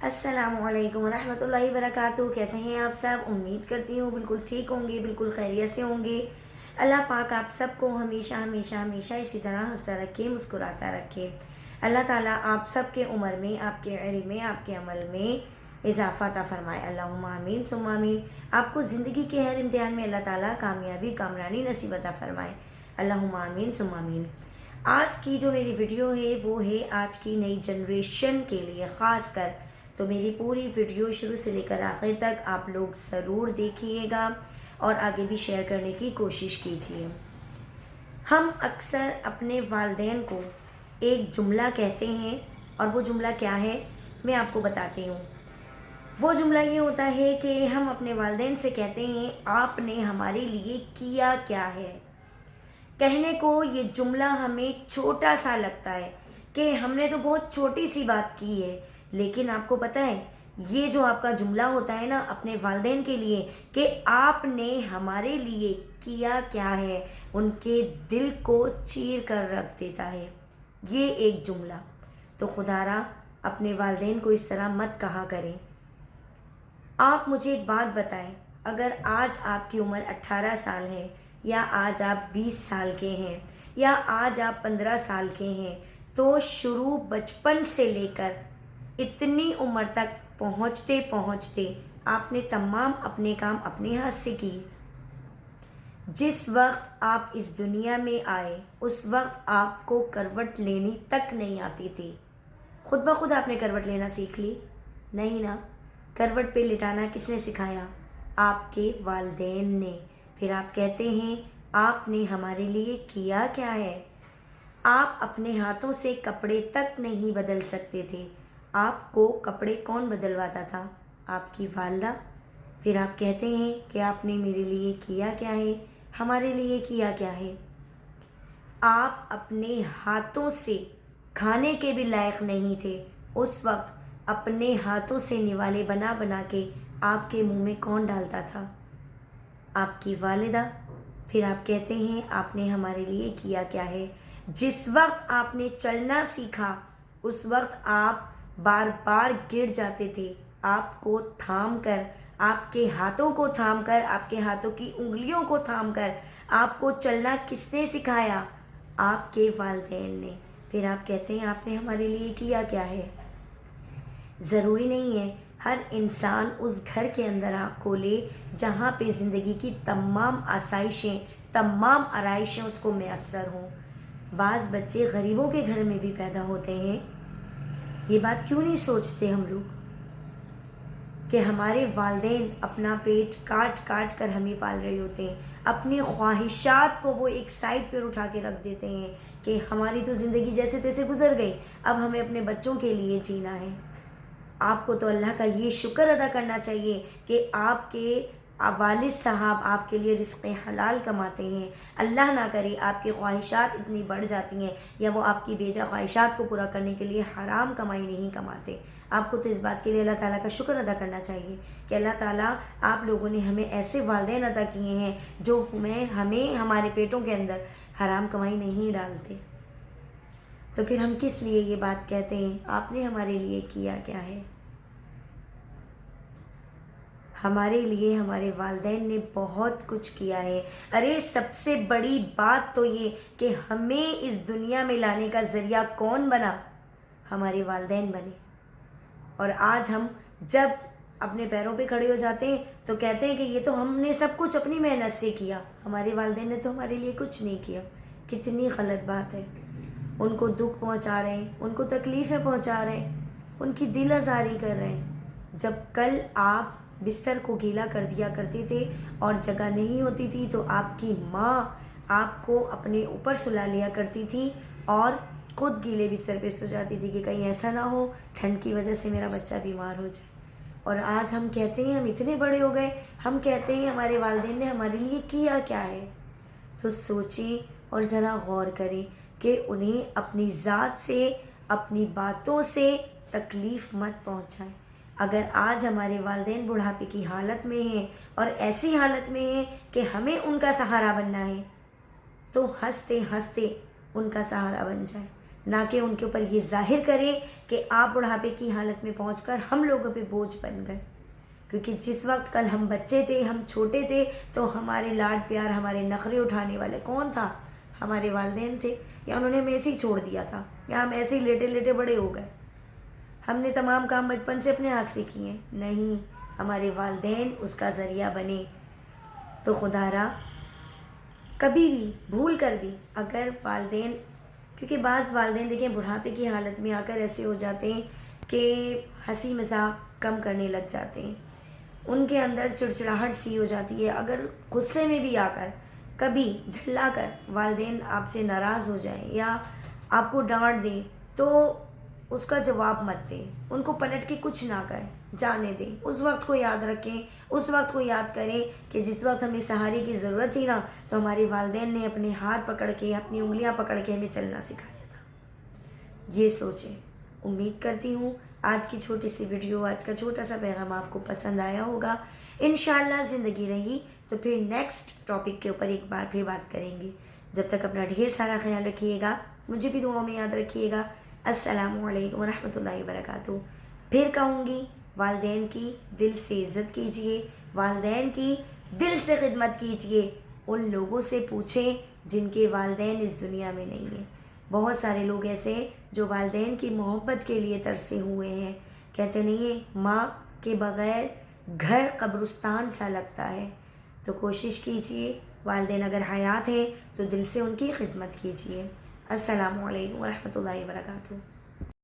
السلام علیکم ورحمۃ اللہ وبرکاتہ۔ کیسے ہیں آپ سب؟ امید کرتی ہوں بالکل ٹھیک ہوں گے، بالکل خیریت سے ہوں گے۔ اللہ پاک آپ سب کو ہمیشہ ہمیشہ ہمیشہ اسی طرح ہنستا رکھے، مسکراتا رکھے۔ اللہ تعالیٰ آپ سب کے عمر میں، آپ کے علم میں، آپ کے عمل میں اضافہ عطا فرمائے۔ اللہم آمین ثم آمین۔ آپ کو زندگی کے ہر امتحان میں اللہ تعالیٰ کامیابی کامرانی نصیب عطا فرمائے۔ اللہم آمین ثم آمین۔ آج کی جو میری ویڈیو ہے وہ ہے آج کی نئی جنریشن کے لیے خاص کر، تو میری پوری ویڈیو شروع سے لے کر آخر تک آپ لوگ ضرور دیکھیے گا اور آگے بھی شیئر کرنے کی کوشش کیجیے۔ ہم اکثر اپنے والدین کو ایک جملہ کہتے ہیں، اور وہ جملہ کیا ہے میں آپ کو بتاتی ہوں۔ وہ جملہ یہ ہوتا ہے کہ ہم اپنے والدین سے کہتے ہیں آپ نے ہمارے لیے کیا کیا ہے۔ کہنے کو یہ جملہ ہمیں چھوٹا سا لگتا ہے کہ ہم نے تو بہت چھوٹی سی بات کی ہے، لیکن آپ کو پتہ ہے یہ جو آپ کا جملہ ہوتا ہے نا اپنے والدین کے لیے کہ آپ نے ہمارے لیے کیا کیا ہے، ان کے دل کو چیر کر رکھ دیتا ہے یہ ایک جملہ۔ تو خدا را اپنے والدین کو اس طرح مت کہا کریں۔ آپ مجھے ایک بات بتائیں، اگر آج آپ کی عمر 18 سال ہے، یا آج آپ 20 سال کے ہیں، یا آج آپ 15 سال کے ہیں، تو شروع بچپن سے لے کر اتنی عمر تک پہنچتے پہنچتے آپ نے تمام اپنے کام اپنے ہاتھ سے کیے۔ جس وقت آپ اس دنیا میں آئے اس وقت آپ کو کروٹ لینی تک نہیں آتی تھی۔ خود بخود آپ نے کروٹ لینا سیکھ لی؟ نہیں نا۔ کروٹ پہ لٹانا کس نے سکھایا؟ آپ کے والدین نے۔ پھر آپ کہتے ہیں آپ نے ہمارے لیے کیا کیا ہے۔ آپ اپنے ہاتھوں سے کپڑے تک نہیں بدل سکتے تھے، آپ کو کپڑے کون بدلواتا تھا؟ آپ کی والدہ۔ پھر آپ کہتے ہیں کہ آپ نے میرے لیے کیا کیا ہے، ہمارے لیے کیا کیا ہے۔ آپ اپنے ہاتھوں سے کھانے کے بھی لائق نہیں تھے، اس وقت اپنے ہاتھوں سے نوالے بنا بنا کے آپ کے منہ میں کون ڈالتا تھا؟ آپ کی والدہ۔ پھر آپ کہتے ہیں آپ نے ہمارے لیے کیا کیا ہے۔ جس وقت آپ نے چلنا سیکھا اس وقت آپ بار بار گر جاتے تھے، آپ کو تھام کر، آپ کے ہاتھوں کو تھام کر، آپ کے ہاتھوں کی انگلیوں کو تھام کر آپ کو چلنا کس نے سکھایا؟ آپ کے والدین نے۔ پھر آپ کہتے ہیں آپ نے ہمارے لیے کیا کیا ہے۔ ضروری نہیں ہے ہر انسان اس گھر کے اندر آپ کو لے جہاں پہ زندگی کی تمام آسائشیں، تمام آرائشیں اس کو میسر ہوں۔ بعض بچے غریبوں کے گھر میں بھی پیدا ہوتے ہیں۔ یہ بات کیوں نہیں سوچتے ہم لوگ کہ ہمارے والدین اپنا پیٹ کاٹ کاٹ کر ہمیں پال رہے ہوتے ہیں، اپنی خواہشات کو وہ ایک سائڈ پر اٹھا کے رکھ دیتے ہیں کہ ہماری تو زندگی جیسے تیسے گزر گئی، اب ہمیں اپنے بچوں کے لیے جینا ہے۔ آپ کو تو اللہ کا یہ شکر ادا کرنا چاہیے کہ آپ کے والد صاحب آپ کے لیے رزق حلال کماتے ہیں۔ اللہ نہ کرے آپ کی خواہشات اتنی بڑھ جاتی ہیں یا وہ آپ کی بیجا خواہشات کو پورا کرنے کے لیے حرام کمائی نہیں کماتے۔ آپ کو تو اس بات کے لیے اللہ تعالیٰ کا شکر ادا کرنا چاہیے کہ اللہ تعالیٰ آپ لوگوں نے ہمیں ایسے والدین عطا کیے ہیں جو ہمیں ہمارے پیٹوں کے اندر حرام کمائی نہیں ڈالتے۔ تو پھر ہم کس لیے یہ بات کہتے ہیں آپ نے ہمارے لیے کیا کیا ہے؟ ہمارے لیے ہمارے والدین نے بہت کچھ کیا ہے۔ ارے سب سے بڑی بات تو یہ کہ ہمیں اس دنیا میں لانے کا ذریعہ کون بنا؟ ہمارے والدین بنے۔ اور آج ہم جب اپنے پیروں پہ کھڑے ہو جاتے ہیں تو کہتے ہیں کہ یہ تو ہم نے سب کچھ اپنی محنت سے کیا، ہمارے والدین نے تو ہمارے لیے کچھ نہیں کیا۔ کتنی غلط بات ہے۔ ان کو دکھ پہنچا رہے ہیں، ان کو تکلیفیں پہنچا رہے ہیں، ان کی دل آزاری کر رہے ہیں۔ جب کل آپ بستر کو گیلا کر دیا کرتے تھے اور جگہ نہیں ہوتی تھی تو آپ کی ماں آپ کو اپنے اوپر سلا لیا کرتی تھی اور خود گیلے بستر پہ سو جاتی تھی کہ کہیں ایسا نہ ہو ٹھنڈ کی وجہ سے میرا بچہ بیمار ہو جائے۔ اور آج ہم کہتے ہیں ہم اتنے بڑے ہو گئے، ہم کہتے ہیں ہمارے والدین نے ہمارے لیے کیا کیا ہے۔ تو سوچیں اور ذرا غور کریں کہ انہیں اپنی ذات سے، اپنی باتوں سے تکلیف مت پہنچائیں۔ اگر آج ہمارے والدین بڑھاپے کی حالت میں ہیں اور ایسی حالت میں ہیں کہ ہمیں ان کا سہارا بننا ہے تو ہنستے ہنستے ان کا سہارا بن جائیں۔ نہ کہ ان کے اوپر یہ ظاہر کریں کہ آپ بڑھاپے کی حالت میں پہنچ کر ہم لوگوں پہ بوجھ بن گئے. کیونکہ جس وقت کل ہم بچے تھے، ہم چھوٹے تھے، تو ہمارے لاڈ پیار، ہمارے نخرے اٹھانے والے کون تھا؟ ہمارے والدین تھے. یا انہوں نے ہمیں ایسے ہی چھوڑ دیا تھا، یا ہم ایسے ہی لیٹے لیٹے بڑے ہو گئے. ہم نے تمام کام بچپن سے اپنے ہاتھ سے کیے ہیں؟ نہیں، ہمارے والدین اس کا ذریعہ بنے. تو خدا را کبھی بھی بھول کر بھی اگر والدین، کیونکہ بعض والدین دیکھیں بڑھاپے کی حالت میں آ کر ایسے ہو جاتے ہیں کہ ہنسی مذاق کم کرنے لگ جاتے ہیں، ان کے اندر چڑچڑاہٹ سی ہو جاتی ہے. اگر غصے میں بھی آ کر کبھی جھلا کر والدین آپ سے ناراض ہو جائیں یا آپ کو ڈانٹ دیں تو اس کا جواب مت دیں، ان کو پلٹ کے کچھ نہ کہیں، جانے دیں. اس وقت کو یاد رکھیں، اس وقت کو یاد کریں کہ جس وقت ہمیں سہارے کی ضرورت تھی نا، تو ہمارے والدین نے اپنے ہاتھ پکڑ کے، اپنی انگلیاں پکڑ کے ہمیں چلنا سکھایا تھا. یہ سوچیں. امید کرتی ہوں آج کی چھوٹی سی ویڈیو، آج کا چھوٹا سا پیغام آپ کو پسند آیا ہوگا. انشاءاللہ زندگی رہی تو پھر نیکسٹ ٹاپک کے اوپر ایک بار پھر بات کریں گے. جب تک اپنا ڈھیر سارا خیال رکھیے گا، مجھے بھی دعاؤں میں یاد رکھیے گا. السلام علیکم ورحمۃ اللہ وبرکاتہ. پھر کہوں گی، والدین کی دل سے عزت کیجیے، والدین کی دل سے خدمت کیجیے. ان لوگوں سے پوچھیں جن کے والدین اس دنیا میں نہیں ہیں. بہت سارے لوگ ایسے ہیں جو والدین کی محبت کے لیے ترسے ہوئے ہیں. کہتے نہیں ہیں ماں کے بغیر گھر قبرستان سا لگتا ہے. تو کوشش کیجیے، والدین اگر حیات ہیں تو دل سے ان کی خدمت کیجیے. السلام علیکم ورحمۃ اللہ وبرکاتہ.